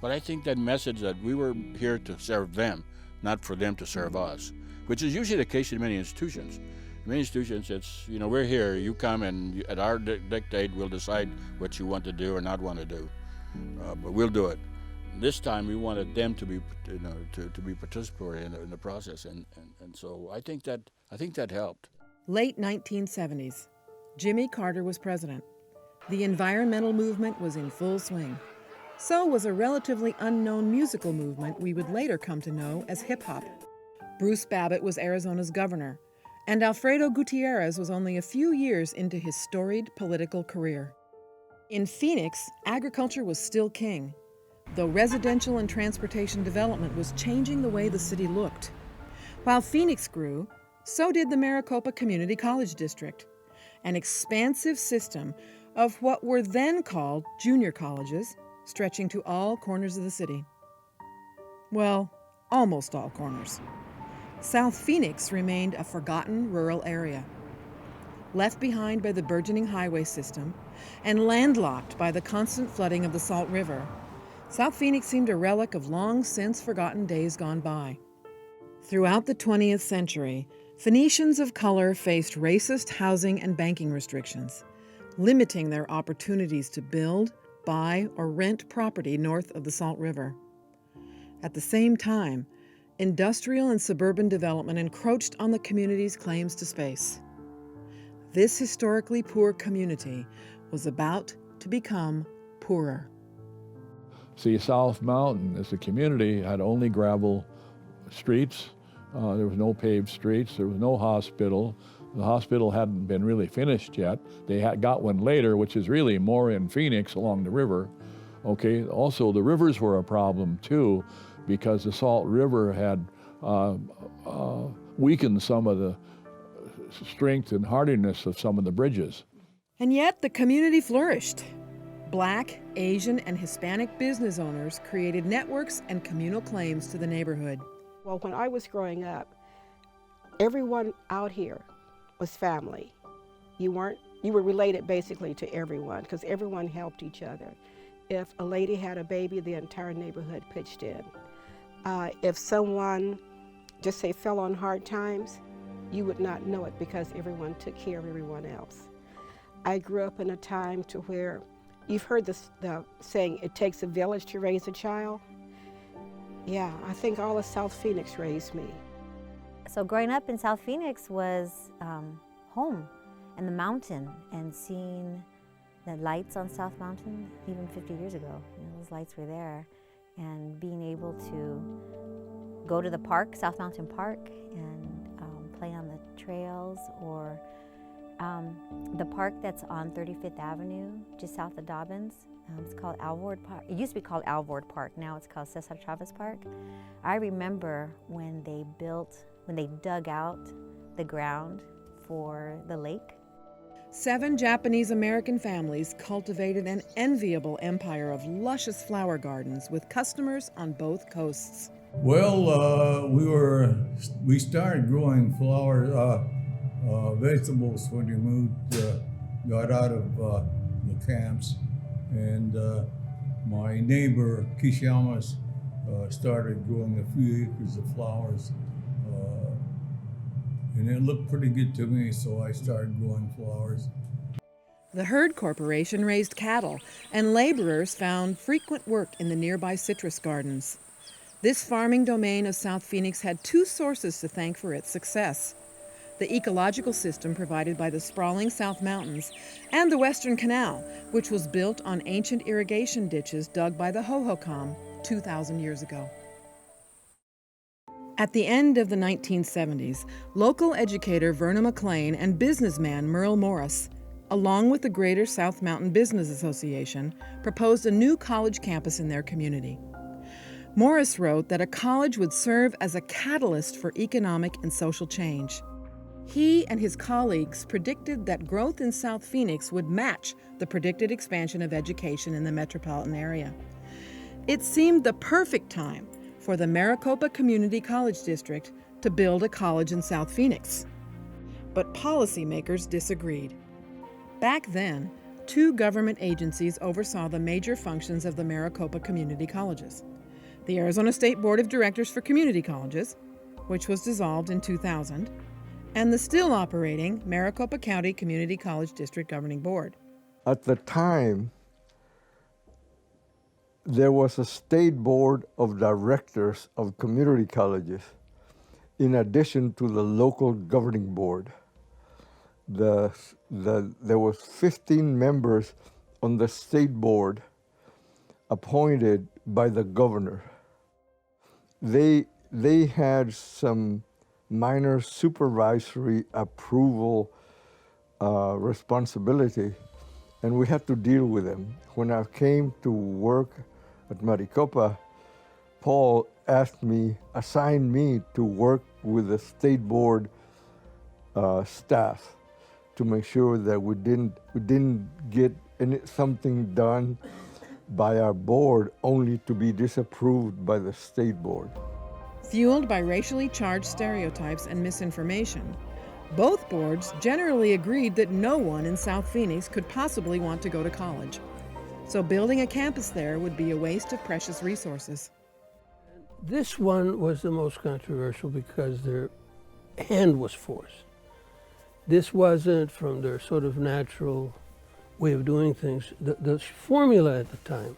But I think that message that we were here to serve them, not for them to serve us, which is usually the case in many institutions. In many institutions, it's, we're here, you come and at our dictate, we'll decide what you want to do or not want to do, but we'll do it. This time we wanted them to be, to be participatory in the process, and so I think that helped. Late 1970s, Jimmy Carter was president. The environmental movement was in full swing. So was a relatively unknown musical movement we would later come to know as hip-hop. Bruce Babbitt was Arizona's governor, and Alfredo Gutierrez was only a few years into his storied political career. In Phoenix, agriculture was still king, though residential and transportation development was changing the way the city looked. While Phoenix grew, so did the Maricopa Community College District, an expansive system of what were then called junior colleges, stretching to all corners of the city. Well, almost all corners. South Phoenix remained a forgotten rural area. Left behind by the burgeoning highway system and landlocked by the constant flooding of the Salt River, South Phoenix seemed a relic of long since forgotten days gone by. Throughout the 20th century, Phoenicians of color faced racist housing and banking restrictions, limiting their opportunities to build, buy, or rent property north of the Salt River. At the same time, industrial and suburban development encroached on the community's claims to space. This historically poor community was about to become poorer. See, South Mountain as a community had only gravel streets. There was no paved streets. There was no hospital. The hospital hadn't been really finished yet. They got one later, which is really more in Phoenix along the river. Okay. Also, the rivers were a problem too, because the Salt River had weakened some of the strength and hardiness of some of the bridges. And yet the community flourished. Black, Asian, and Hispanic business owners created networks and communal claims to the neighborhood. Well, when I was growing up, everyone out here was family. You were related basically to everyone because everyone helped each other. If a lady had a baby, the entire neighborhood pitched in. If someone, just say, fell on hard times, you would not know it because everyone took care of everyone else. I grew up in a time to where, you've heard the saying, it takes a village to raise a child. Yeah, I think all of South Phoenix raised me. So growing up in South Phoenix was home and the mountain, and seeing the lights on South Mountain even 50 years ago. Those lights were there, and being able to go to the park, South Mountain Park, and play on the trails, or the park that's on 35th Avenue, just south of Dobbins. It's called Alvord Park. It used to be called Alvord Park. Now it's called Cesar Chavez Park. I remember when they dug out the ground for the lake. 7 Japanese-American families cultivated an enviable empire of luscious flower gardens with customers on both coasts. Well, we started growing vegetables when we moved, got out of the camps, and my neighbor Kishamas started growing a few acres of flowers, and it looked pretty good to me, so I started growing flowers. The Herd Corporation raised cattle, and laborers found frequent work in the nearby citrus gardens. This farming domain of South Phoenix had 2 sources to thank for its success: the ecological system provided by the sprawling South Mountains, and the Western Canal, which was built on ancient irrigation ditches dug by the Hohokam 2,000 years ago. At the end of the 1970s, local educator Verna McLean and businessman Merle Morris, along with the Greater South Mountain Business Association, proposed a new college campus in their community. Morris wrote that a college would serve as a catalyst for economic and social change. He and his colleagues predicted that growth in South Phoenix would match the predicted expansion of education in the metropolitan area. It seemed the perfect time for the Maricopa Community College District to build a college in South Phoenix. But policymakers disagreed. Back then, 2 government agencies oversaw the major functions of the Maricopa Community Colleges: the Arizona State Board of Directors for Community Colleges, which was dissolved in 2000, and the still operating Maricopa County Community College District Governing Board. At the time, there was a state board of directors of community colleges, in addition to the local governing board. There was 15 members on the state board appointed by the governor. They had some minor supervisory approval responsibility, and we had to deal with them. When I came to work at Maricopa, Paul assigned me to work with the state board staff to make sure that we didn't get something done by our board only to be disapproved by the state board. Fueled by racially charged stereotypes and misinformation, both boards generally agreed that no one in South Phoenix could possibly want to go to college. So building a campus there would be a waste of precious resources. This one was the most controversial because their hand was forced. This wasn't from their sort of natural way of doing things. The formula at the time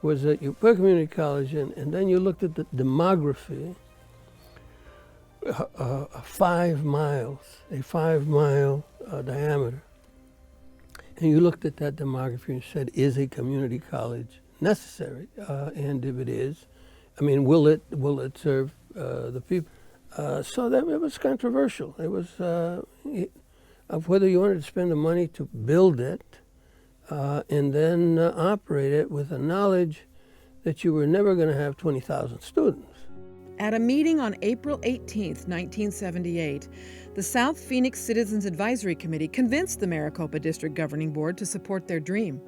was that you put a community college in, and then you looked at the demography, a 5 mile diameter. And you looked at that demography and said, is a community college necessary? And if it is, I mean, will it serve the people? So that it was controversial. It was of whether you wanted to spend the money to build it and then operate it with the knowledge that you were never going to have 20,000 students. At a meeting on April 18, 1978, the South Phoenix Citizens Advisory Committee convinced the Maricopa District Governing Board to support their dream.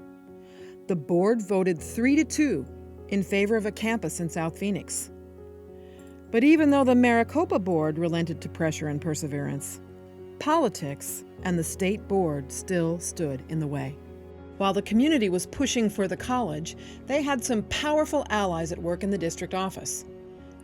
The board voted 3-2 in favor of a campus in South Phoenix. But even though the Maricopa Board relented to pressure and perseverance, politics and the state board still stood in the way. While the community was pushing for the college, they had some powerful allies at work in the district office.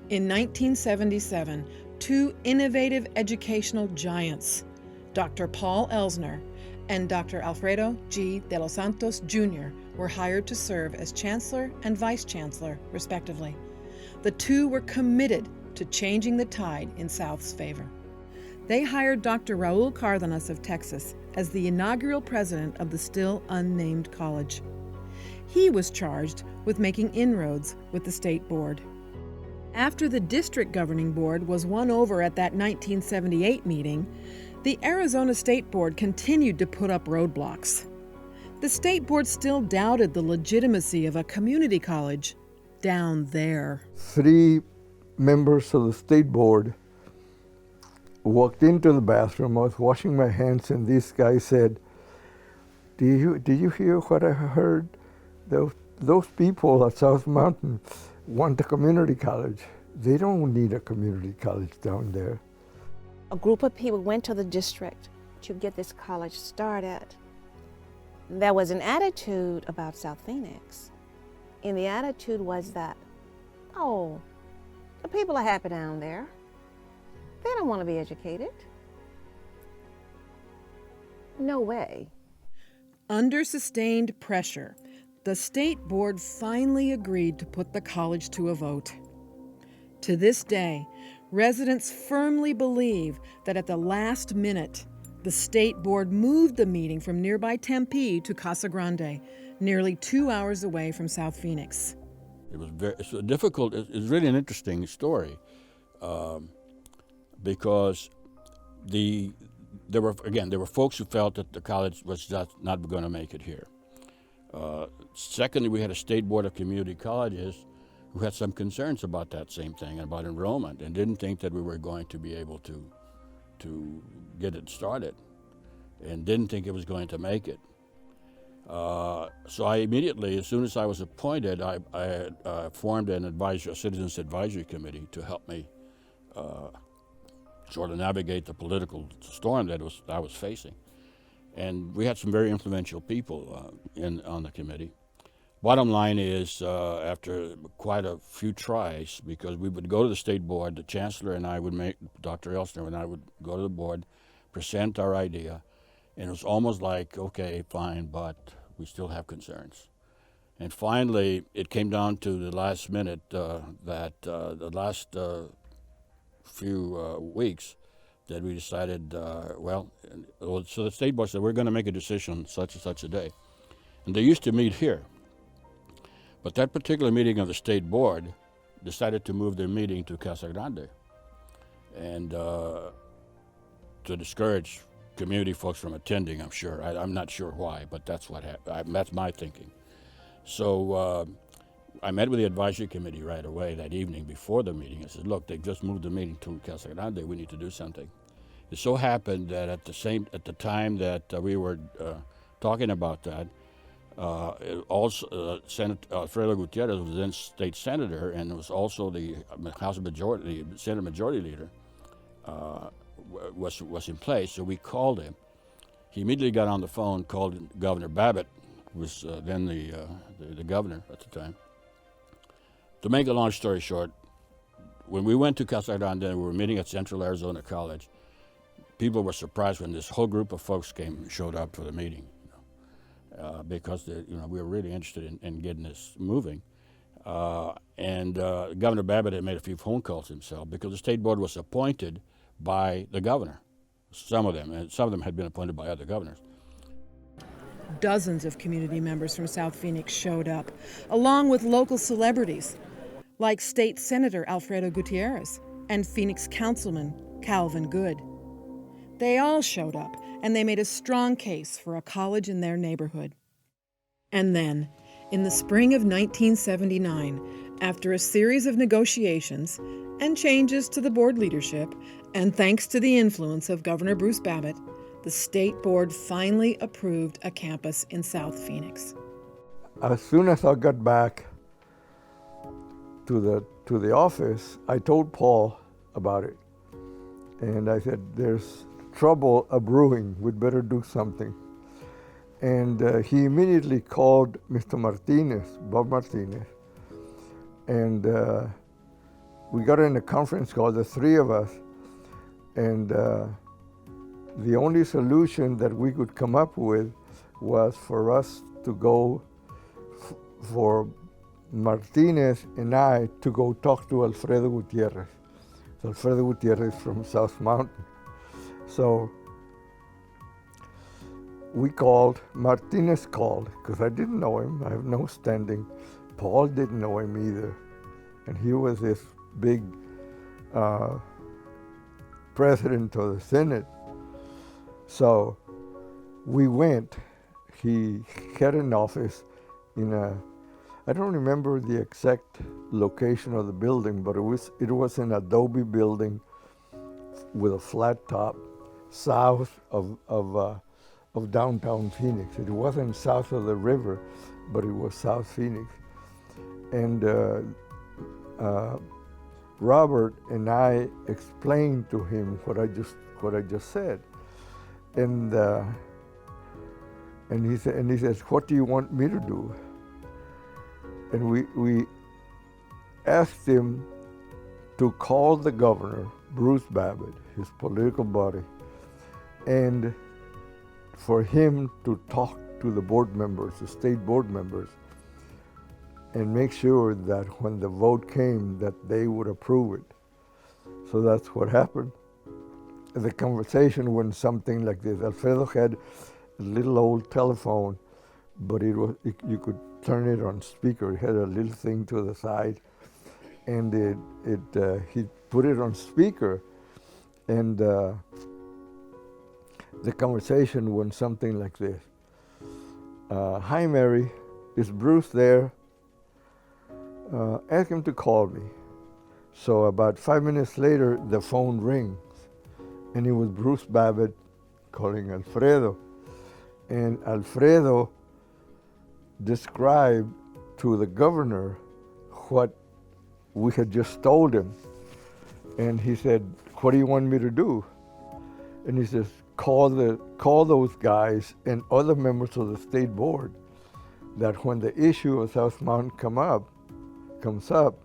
In 1977, 2 innovative educational giants, Dr. Paul Elsner and Dr. Alfredo G. de los Santos, Jr., were hired to serve as chancellor and vice chancellor, respectively. The 2 were committed to changing the tide in South's favor. They hired Dr. Raul Cardenas of Texas as the inaugural president of the still unnamed college. He was charged with making inroads with the state board. After the district governing board was won over at that 1978 meeting, the Arizona State Board continued to put up roadblocks. The state board still doubted the legitimacy of a community college down there. 3 members of the state board walked into the bathroom. I was washing my hands, and this guy said, did you hear what I heard? Those people at South Mountain want a community college. They don't need a community college down there. A group of people went to the district to get this college started. There was an attitude about South Phoenix, and the attitude was that, oh, the people are happy down there. They don't want to be educated. No way. Under sustained pressure, the state board finally agreed to put the college to a vote. To this day, residents firmly believe that at the last minute, the state board moved the meeting from nearby Tempe to Casa Grande, nearly 2 hours away from South Phoenix. It was it's difficult. It's really an interesting story because there were folks who felt that the college was not going to make it here. Secondly, we had a state board of community colleges who had some concerns about that same thing, about enrollment, and didn't think that we were going to be able to get it started, and didn't think it was going to make it. So I immediately, as soon as I was appointed, I formed a citizens advisory committee to help me sort of navigate the political storm that I was facing. And we had some very influential people on the committee. Bottom line is, after quite a few tries, because we would go to the state board, the chancellor and I would Dr. Elsner and I would go to the board, present our idea, and it was almost like, okay, fine, but we still have concerns. And finally, it came down to the last minute that the last few weeks that we decided, so the state board said, we're going to make a decision such and such a day. And they used to meet here. But that particular meeting of the state board decided to move their meeting to Casa Grande, and to discourage community folks from attending, I'm sure. I'm not sure why, but that's what happened. That's my thinking. So I met with the advisory committee right away that evening before the meeting. I said, look, they've just moved the meeting to Casa Grande. We need to do something. It so happened that at the time that we were talking about that, Senator Alfredo Gutierrez was then state senator, and was also the Senate Majority Leader, was in place. So we called him. He immediately got on the phone, called Governor Babbitt, who was then the governor at the time. To make a long story short, when we went to Casa Grande, we were meeting at Central Arizona College. People were surprised when this whole group of folks showed up for the meeting. Because we were really interested in getting this moving. Governor Babbitt had made a few phone calls himself, because the state board was appointed by the governor, some of them, and some of them had been appointed by other governors. Dozens of community members from South Phoenix showed up, along with local celebrities like State Senator Alfredo Gutierrez and Phoenix Councilman Calvin Good. They all showed up, and they made a strong case for a college in their neighborhood. And then, in the spring of 1979, after a series of negotiations and changes to the board leadership, and thanks to the influence of Governor Bruce Babbitt, the state board finally approved a campus in South Phoenix. As soon as I got back to the office, I told Paul about it. And I said, there's trouble a-brewing, we'd better do something. And he immediately called Mr. Martinez, Bob Martinez, and we got in a conference call, the three of us, and the only solution that we could come up with was for us to go, for Martinez and I to go talk to Alfredo Gutierrez. So Alfredo Gutierrez from South Mountain. So we called, Martinez called, because I didn't know him, I have no standing. Paul didn't know him either. And he was this big president of the Senate. So we went, he had an office in I don't remember the exact location of the building, but it was an adobe building with a flat top, south of downtown Phoenix. It wasn't south of the river, but it was South Phoenix. And Robert and I explained to him what I just said, and he says, "What do you want me to do?" And we asked him to call the governor, Bruce Babbitt, his political body, and for him to talk to the board members, the state board members, and make sure that when the vote came that they would approve it. So that's what happened. The conversation went something like this. Alfredo had a little old telephone, but you could turn it on speaker. It had a little thing to the side, and he put it on speaker, and the conversation went something like this. "Hi, Mary, is Bruce there?" ask him to call me. So about 5 minutes later, the phone rings, and it was Bruce Babbitt calling Alfredo. And Alfredo described to the governor what we had just told him. And he said, "What do you want me to do?" And he says, call those guys and other members of the state board, that when the issue of South Mountain comes up,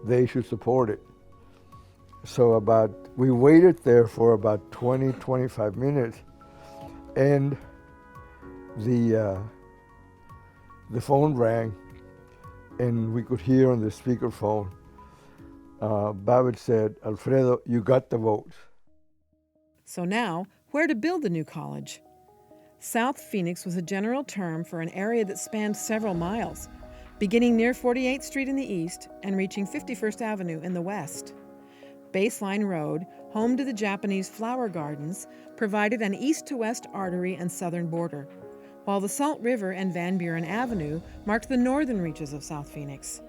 they should support it. So we waited there for about 20, 25 minutes, and the phone rang, and we could hear on the speakerphone, Babbitt said, "Alfredo, you got the votes." So now, where to build the new college? South Phoenix was a general term for an area that spanned several miles, beginning near 48th Street in the east and reaching 51st Avenue in the west. Baseline Road, home to the Japanese flower gardens, provided an east-to-west artery and southern border, while the Salt River and Van Buren Avenue marked the northern reaches of South Phoenix.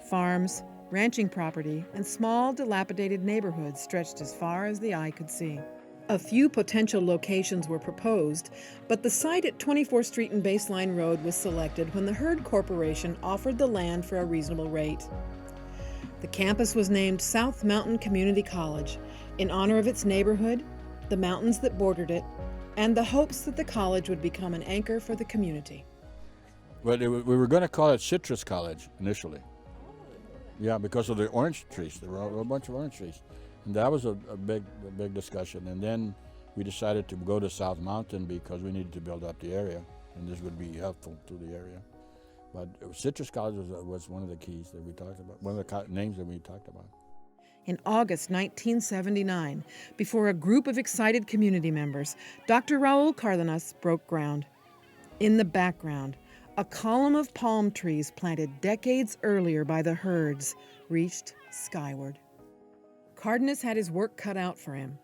Farms, ranching property, and small, dilapidated neighborhoods stretched as far as the eye could see. A few potential locations were proposed, but the site at 24th Street and Baseline Road was selected when the Hurd Corporation offered the land for a reasonable rate. The campus was named South Mountain Community College in honor of its neighborhood, the mountains that bordered it, and the hopes that the college would become an anchor for the community. Well, we were going to call it Citrus College initially. Yeah, because of the orange trees. There were a bunch of orange trees. And that was a big discussion. And then we decided to go to South Mountain because we needed to build up the area, and this would be helpful to the area. But Citrus College was one of the keys that we talked about, one of the names that we talked about. In August 1979, before a group of excited community members, Dr. Raul Cardenas broke ground. In the background, a column of palm trees planted decades earlier by the Hurds reached skyward. Cardenas had his work cut out for him.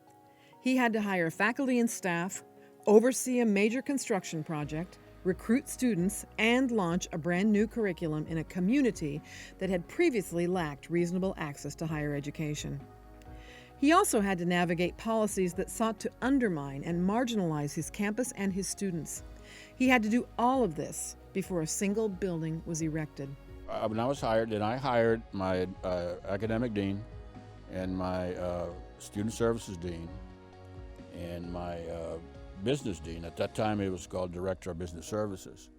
He had to hire faculty and staff, oversee a major construction project, recruit students, and launch a brand new curriculum in a community that had previously lacked reasonable access to higher education. He also had to navigate policies that sought to undermine and marginalize his campus and his students. He had to do all of this before a single building was erected. When I was hired, then I hired my academic dean and my student services dean and my business dean. At that time, it was called Director of Business Services.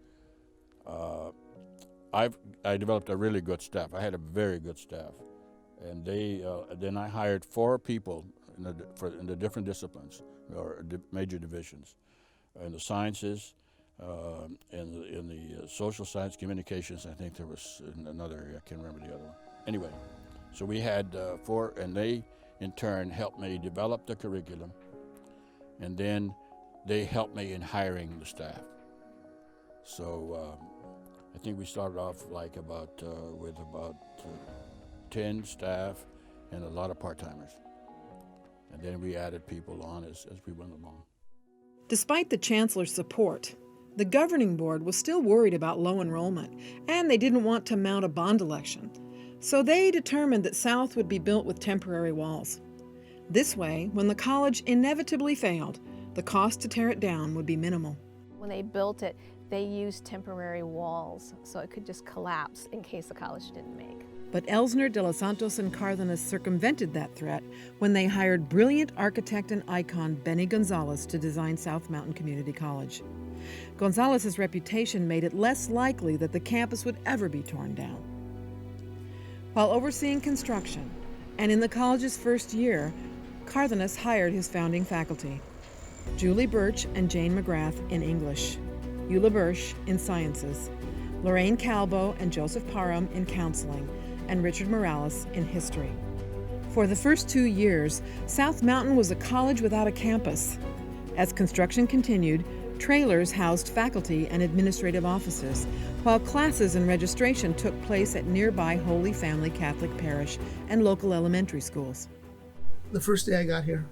I developed a really good staff. I had a very good staff. And then I hired 4 people in the different disciplines, or major divisions, in the sciences, in the social science, communications. I think there was another area, I can't remember the other one. Anyway, so we had 4, and they, in turn, helped me develop the curriculum, and then they helped me in hiring the staff. So I think we started off like with about 10 staff and a lot of part-timers. And then we added people on as we went along. Despite the chancellor's support, the governing board was still worried about low enrollment, and they didn't want to mount a bond election. So they determined that South would be built with temporary walls. This way, when the college inevitably failed, the cost to tear it down would be minimal. When they built it, they used temporary walls so it could just collapse in case the college didn't make. But Elsner, De Los Santos, and Cardenas circumvented that threat when they hired brilliant architect and icon Benny Gonzalez to design South Mountain Community College. Gonzalez's reputation made it less likely that the campus would ever be torn down. While overseeing construction, and in the college's first year, Cardenas hired his founding faculty, Julie Birch and Jane McGrath in English, Eula Birch in sciences, Lorraine Calbo and Joseph Parham in counseling, and Richard Morales in history. For the first 2 years, South Mountain was a college without a campus. As construction continued, trailers housed faculty and administrative offices, while classes and registration took place at nearby Holy Family Catholic Parish and local elementary schools. The first day I got here,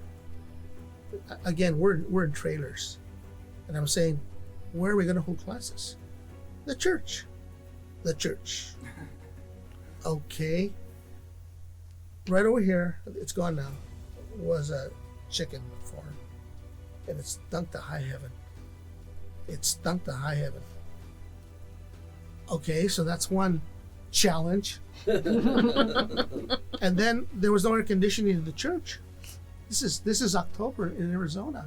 again, we're in trailers. And I'm saying, where are we going to hold classes? The church. The church. Okay. Right over here, it's gone now, was a chicken farm. And it stunk to high heaven. It stunk to high heaven. Okay, so that's one challenge. And then there was no air conditioning in the church. This is October in Arizona.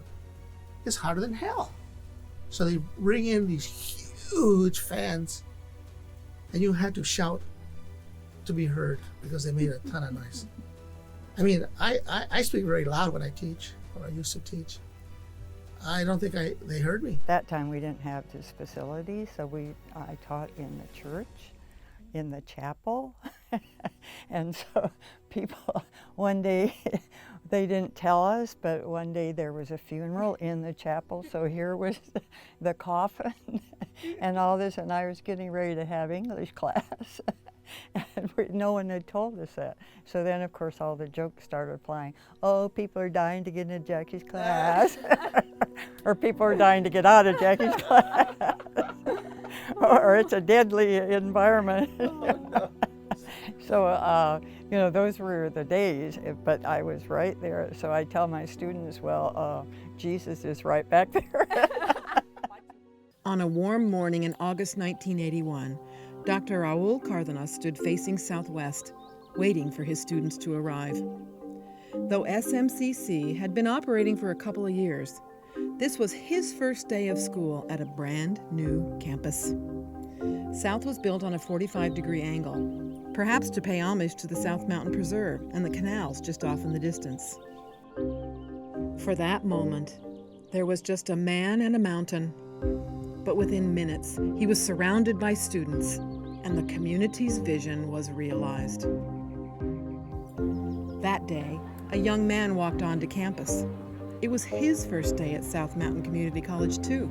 It's hotter than hell. So they bring in these huge fans, and you had to shout to be heard because they made a ton of noise. I mean, I speak very loud when I teach, or I used to teach. I don't think they heard me. That time we didn't have this facility, so I taught in the church, in the chapel. And so people, one day, they didn't tell us, but one day there was a funeral in the chapel, so here was the coffin and all this, and I was getting ready to have English class. And no one had told us that. So then, of course, all the jokes started flying. Oh, people are dying to get into Jackie's class. Or people are dying to get out of Jackie's class. Or it's a deadly environment. So, you know, those were the days, but I was right there. So I tell my students, well, Jesus is right back there. On a warm morning in August 1981, Dr. Raul Cárdenas stood facing southwest, waiting for his students to arrive. Though SMCC had been operating for a couple of years, this was his first day of school at a brand new campus. South was built on a 45-degree angle, perhaps to pay homage to the South Mountain Preserve and the canals just off in the distance. For that moment, there was just a man and a mountain. But within minutes, he was surrounded by students, and the community's vision was realized. That day, a young man walked onto campus. It was his first day at South Mountain Community College, too,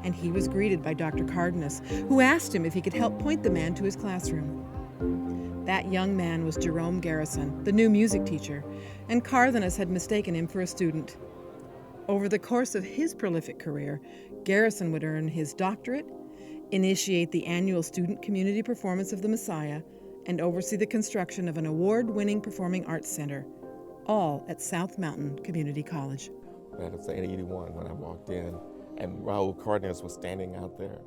and he was greeted by Dr. Cárdenas, who asked him if he could help point the man to his classroom. That young man was Jerome Garrison, the new music teacher, and Cárdenas had mistaken him for a student. Over the course of his prolific career, Garrison would earn his doctorate, initiate the annual Student Community Performance of the Messiah, and oversee the construction of an award-winning performing arts center, all at South Mountain Community College. That was in '81 when I walked in, and Raul Cárdenas was standing out there,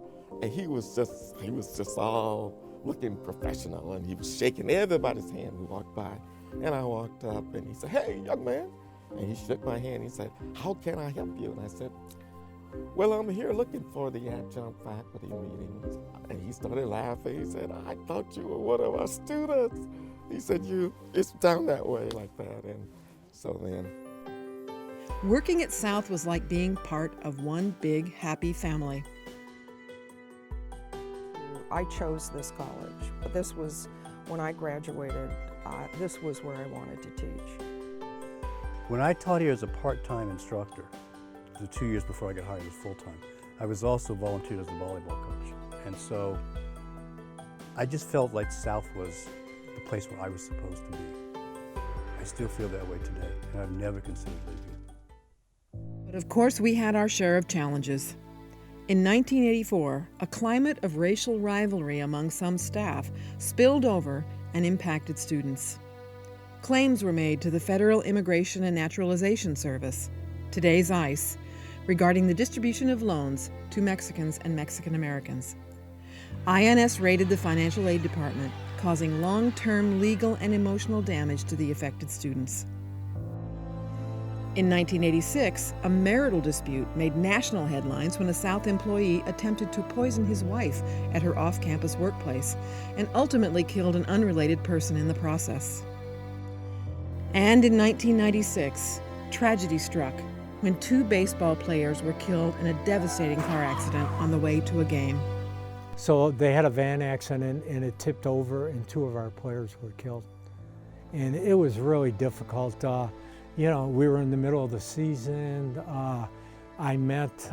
and he was just all looking professional, and he was shaking everybody's hand who walked by. And I walked up, and he said, "Hey, young man," and he shook my hand. He said, "How can I help you?" And I said, "Well, I'm here looking for the adjunct faculty meetings." And he started laughing. He said, "I thought you were one of our students." He said, "It's down that way like that." And so then. Working at South was like being part of one big, happy family. I chose this college, but this was, when I graduated, this was where I wanted to teach. When I taught here as a part-time instructor, it was 2 years before I got hired as full-time, I was also volunteered as a volleyball coach. And so I just felt like South was the place where I was supposed to be. I still feel that way today, and I've never considered leaving. But of course, we had our share of challenges. In 1984, a climate of racial rivalry among some staff spilled over and impacted students. Claims were made to the Federal Immigration and Naturalization Service, today's ICE, regarding the distribution of loans to Mexicans and Mexican Americans. INS raided the financial aid department, causing long-term legal and emotional damage to the affected students. In 1986, a marital dispute made national headlines when a South employee attempted to poison his wife at her off-campus workplace and ultimately killed an unrelated person in the process. And in 1996, tragedy struck when 2 baseball players were killed in a devastating car accident on the way to a game. So they had a van accident and it tipped over and 2 of our players were killed. And it was really difficult. You know, we were in the middle of the season. I met,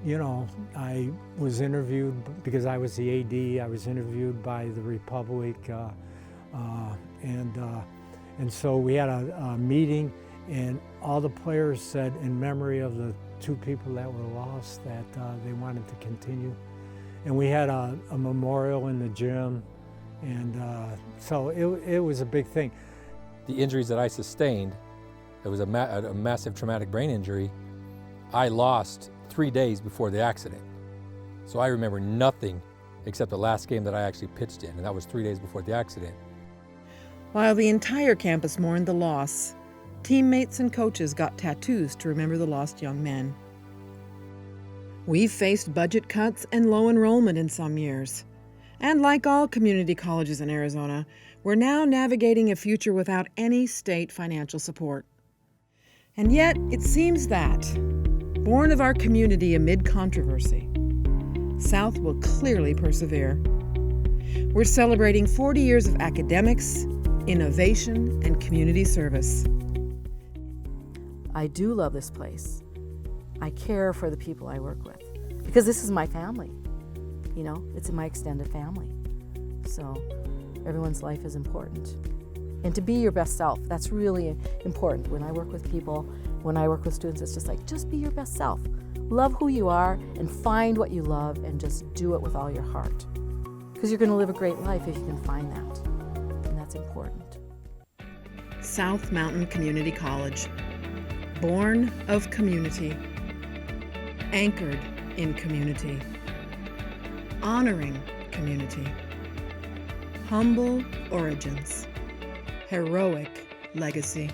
you know, I was interviewed because I was the AD. I was interviewed by the Republic, and so we had a meeting, and all the players said, in memory of the 2 people that were lost, that they wanted to continue. And we had a memorial in the gym, And so it was a big thing. The injuries that I sustained, it was a massive traumatic brain injury, I lost 3 days before the accident. So I remember nothing except the last game that I actually pitched in, and that was 3 days before the accident. While the entire campus mourned the loss, teammates and coaches got tattoos to remember the lost young men. We've faced budget cuts and low enrollment in some years. And like all community colleges in Arizona, we're now navigating a future without any state financial support. And yet, it seems that, born of our community amid controversy, South will clearly persevere. We're celebrating 40 years of academics, innovation, and community service. I do love this place. I care for the people I work with because this is my family. You know, it's my extended family. So everyone's life is important. And to be your best self, that's really important. When I work with people, when I work with students, it's just like, just be your best self. Love who you are and find what you love and just do it with all your heart. Because you're going to live a great life if you can find that. And that's important. South Mountain Community College. Born of community. Anchored in community. Honoring community. Humble origins. Heroic legacy.